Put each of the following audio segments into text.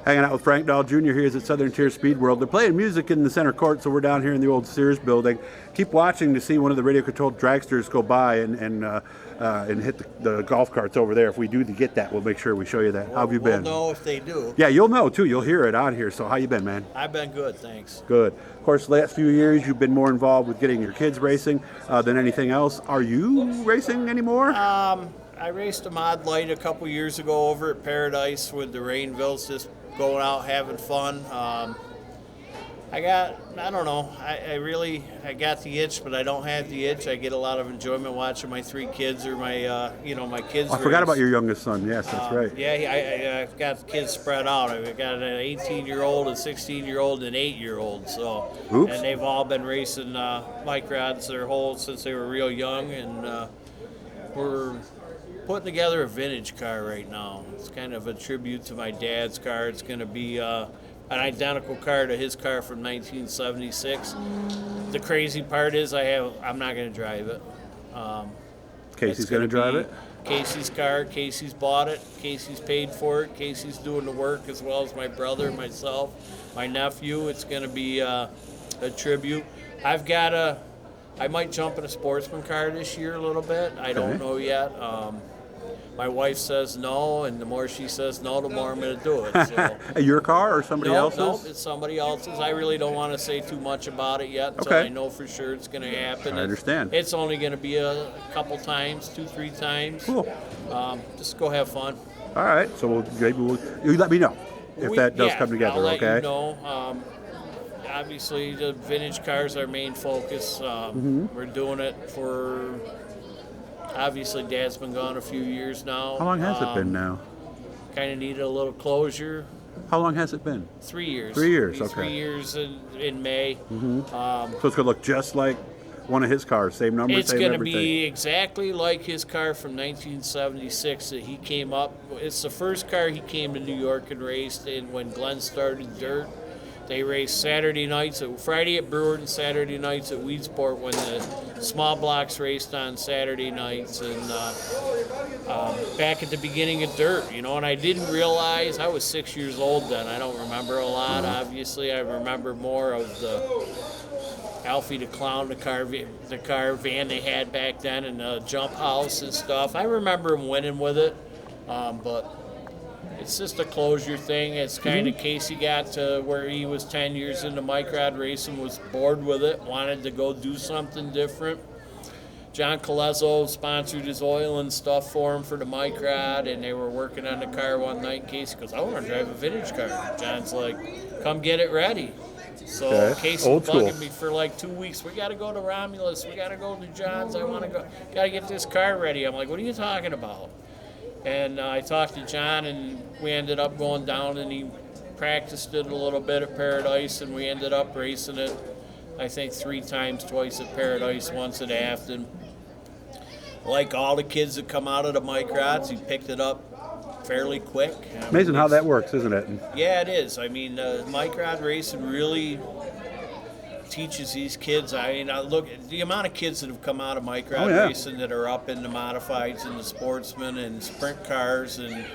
Hanging out with Frank Dahl Jr. here is at Southern Tier Speed World. They're playing music in the center court, so we're down here in the old Sears building. Keep watching to see one of the radio-controlled dragsters go by and hit the golf carts over there. If we do get that, we'll make sure we show you that. How have you been? We'll know if they do. Yeah, you'll know too. You'll hear it on here. So how you been, man? I've been good, thanks. Good. Of course, the last few years you've been more involved with getting your kids racing than anything else. Are you racing anymore? I raced a mod light a couple years ago over at Paradise with the Rainvilles, just going out having fun. I don't know, I got the itch, but I don't have the itch. I get a lot of enjoyment watching my three kids or my kids. I forgot about your youngest son. Yes, that's right. Yeah, I've got kids spread out. I've got an 18-year-old, a 16-year-old, and an 8-year-old. So, Oops. And they've all been racing bike rods since they were real young, and we're putting together a vintage car right now. It's kind of a tribute to my dad's car. It's going to be an identical car to his car from 1976. The crazy part is I'm not going to drive it. Casey's going to drive it? Casey's car. Casey's bought it. Casey's paid for it. Casey's doing the work, as well as my brother, myself, my nephew. It's going to be a tribute. I might jump in a sportsman car this year a little bit. I don't know yet. My wife says no, and the more she says no, the more I'm going to do it. So. Your car or somebody else's? No, it's somebody else's. I really don't want to say too much about it yet until I know for sure it's going to happen. I understand. It's only going to be a couple times, 2-3 times. Cool. Just go have fun. All right, so you let me know if that does come together, I'll let okay? you know. Obviously, the vintage cars are our main focus. We're doing it for... Obviously, Dad's been gone a few years now. How long has it been now? Kind of needed a little closure. How long has it been? 3 years. 3 years, okay. 3 years in May. So it's going to look just like one of his cars, same number, same everything? It's going to be exactly like his car from 1976 that he came up. It's the first car he came to New York and raced in when Glenn started dirt. They raced Friday at Brewer and Saturday nights at Weedsport when the small blocks raced on Saturday nights. And back at the beginning of dirt, and I didn't realize, I was 6 years old then. I don't remember a lot, obviously. I remember more of the Alfie the Clown, the car van they had back then, and the jump house and stuff. I remember him winning with it, but it's just a closure thing. It's kind of Casey got to where he was 10 years into microd racing, was bored with it, wanted to go do something different. John Colezzo sponsored his oil and stuff for him for the microd, and they were working on the car one night. Casey goes, I want to drive a vintage car. John's like, come get it ready. So Casey was bugging me for like 2 weeks. We got to go to Romulus. We got to go to John's. I want to go. Got to get this car ready. I'm like, what are you talking about? And I talked to John, and we ended up going down, and he practiced it a little bit at Paradise, and we ended up racing it, I think 3 times, twice at Paradise, once at Afton. Like all the kids that come out of the microds, he picked it up fairly quick. Amazing how that works, isn't it? Yeah, it is. I mean, microd racing really teaches these kids. I mean, look at the amount of kids that have come out of microd racing that are up in the modifieds and the sportsmen and sprint cars, and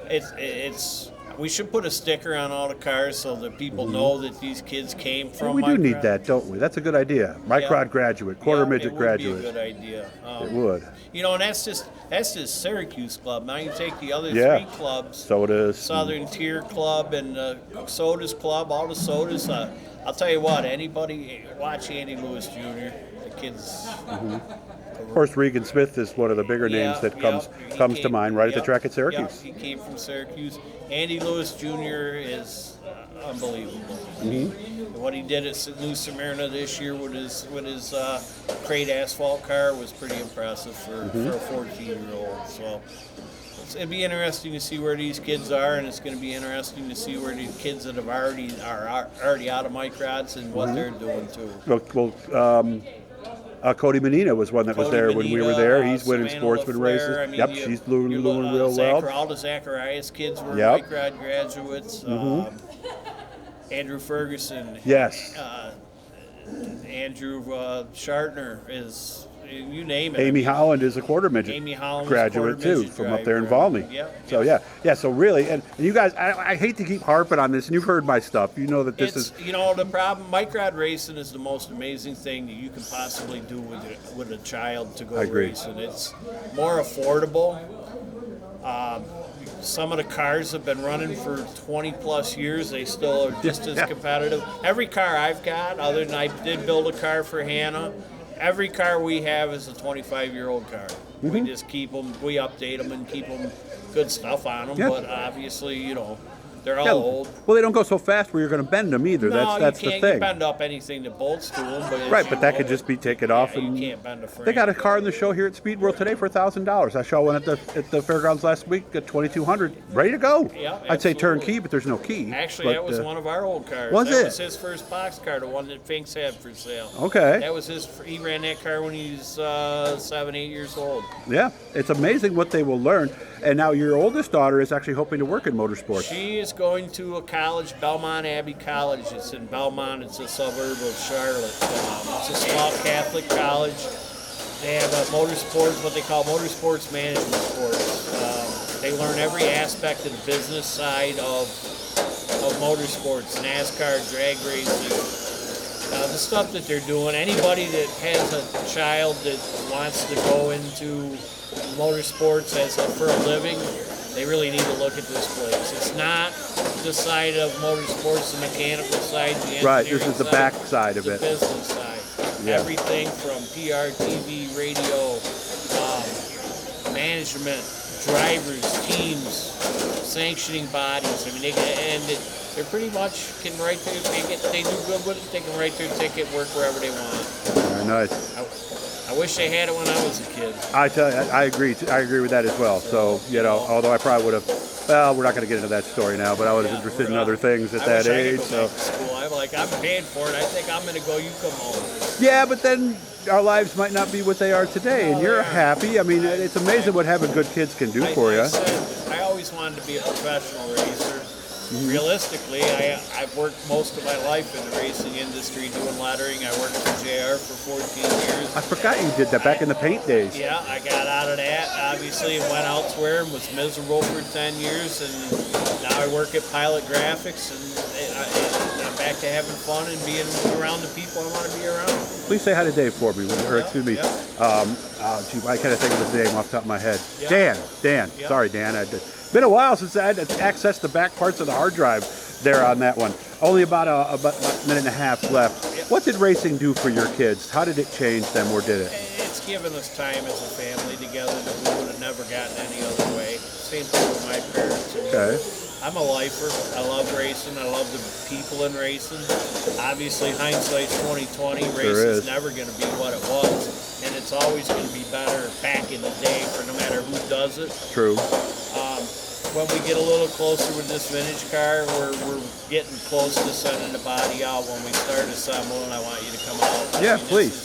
it's we should put a sticker on all the cars so that people know that these kids came from. We do microd. need that, don't we? That's a good idea. Microd graduate, quarter midget graduate. It would be a good idea. It would. And that's just Syracuse Club. Now you take the other 3 clubs. Sodas. Southern Tier Club and Sodas Club, all the sodas. I'll tell you what, anybody watch Andy Lewis Jr., the kids. Of course, Regan Smith is one of the bigger names that comes to mind right at the track at Syracuse. He came from Syracuse. Andy Lewis Jr. is unbelievable. What he did at New Smyrna this year with his crate asphalt car was pretty impressive for a 14-year-old. So it'd be interesting to see where these kids are, and it's going to be interesting to see where the kids that are already out of microds and what they're doing too. Cody Menina was one that was there when we were there. He's winning sportsman races. I mean, she's doing real well. All the Zacharias kids were microd graduates. Andrew Ferguson. Yes. Andrew Shartner is you name it. Amy Holland is a quarter midget Amy Holland graduate too, from up there in Valmy. Yep. So yeah. So really, and you guys, I hate to keep harping on this, and you've heard my stuff. You know that this is. You know, the problem. Microd racing is the most amazing thing that you can possibly do with a child to go racing. It's more affordable. Some of the cars have been running for 20 plus years. They still are just as competitive. Every car I've got, other than I did build a car for Hannah, every car we have is a 25-year-old car. We just keep them, we update them and keep them good stuff on them. But obviously, you know, they're all old. Well, they don't go so fast where you're going to bend them either. No, that's you the can't thing. bend up anything that bolts to them. But that could just be taken off. And you can't bend a frame. they got a car in the show here at Speed World today for $1,000. I saw one at the fairgrounds last week at $2,200, ready to go. Yeah, I'd say turnkey, but there's no key. Actually, that was one of our old cars. Was that it? was his first box car, the one that Finks had for sale. Okay. That was his. He ran that car when he was 7, 8 years old. Yeah, it's amazing what they will learn. And now your oldest daughter is actually hoping to work in motorsports. She is going to a college, Belmont Abbey College. It's in Belmont. It's a suburb of Charlotte. It's a small Catholic college. They have motorsports, what they call motorsports management course. They learn every aspect of the business side of motorsports, NASCAR, drag racing. The stuff that they're doing. Anybody that has a child that wants to go into motorsports for a living, they really need to look at this place. It's not the side of motorsports, the mechanical side, the engineering This is the side, back side of it. The business side. Yeah. Everything from PR, TV, radio, management, drivers, teams, sanctioning bodies. I mean, they pretty much can write their ticket. They do good with it. They can write their ticket, work wherever they want. Very nice. I wish they had it when I was a kid. I tell you, I agree. I agree with that as well. So, you know, although I probably would have, well, we're not going to get into that story now, but I was interested in other things at that age. So, school. I'm like, I'm paying for it. I think I'm going to go. You come home. Yeah, but then our lives might not be what they are today, and you're happy. I mean, it's amazing what having good kids can do for you. I always wanted to be a professional racer. Realistically, I've worked most of my life in the racing industry doing lettering. I worked for JR for 14 years. I forgot you did that back in the paint days. Yeah, I got out of that, obviously, and went elsewhere and was miserable for 10 years. And now I work at Pilot Graphics, and I'm back to having fun and being around the people I want to be around. Please say hi to Dave for me, or excuse me. Gee, I can't think of his name off the top of my head. Dan. Yeah. Sorry, Dan. It's been a while since I had to access the back parts of the hard drive there on that one. Only about a minute and a half left. Yep. What did racing do for your kids? How did it change them, or did it? It's given us time as a family together that we would have never gotten any other way. Same thing with my parents. Okay. I'm a lifer. I love racing. I love the people in racing. Obviously, hindsight's 2020. Racing's never going to be what it was, and it's always going to be better back in the day for no matter who does it. True. When we get a little closer with this vintage car, we're getting close to sending the body out. When we start assembling, I want you to come out. Yeah, please.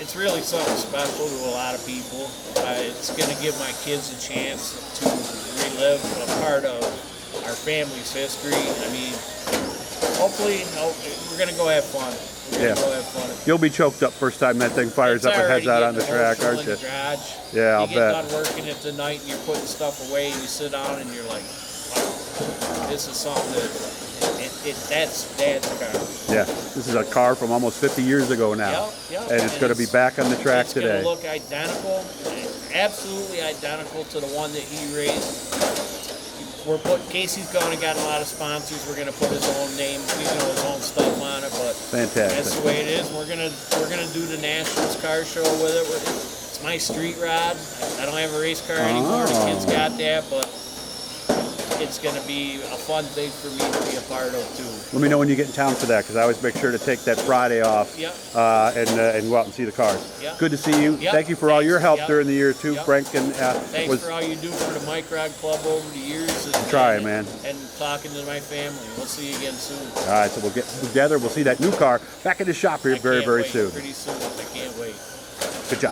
It's really something special to a lot of people. It's going to give my kids a chance to relive a part of our family's history. I mean, hopefully, we're going to go have fun. We're going to go have fun. You'll be choked up first time that thing fires up and heads out on the track, aren't you? Yeah, I'll bet. You get done working it tonight and you're putting stuff away and you sit down and you're like, wow, this is something that's Dad's car. Yeah, this is a car from almost 50 years ago now. Yep. And it's going to be back on the track today. It's going to look identical, absolutely identical to the one that he raced. Casey's gone and got a lot of sponsors. We're going to put his own name, his own stuff on it. But fantastic. That's the way it is. We're gonna do the Nationals car show with it. It's my street rod. I don't have a race car anymore. The kids got that, but it's going to be a fun thing for me to be a part of too. Let me know when you get in town for that, because I always make sure to take that Friday off and go out and see the cars. Yep. Good to see you. Yep. Thank you for all your help during the year too, Yep. Frank. And thanks for all you do for the Mike Rod Club over the years. Man. And talking to my family. We'll see you again soon. All right, so we'll get together. We'll see that new car back in the shop here very, very soon. Pretty soon. I can't wait.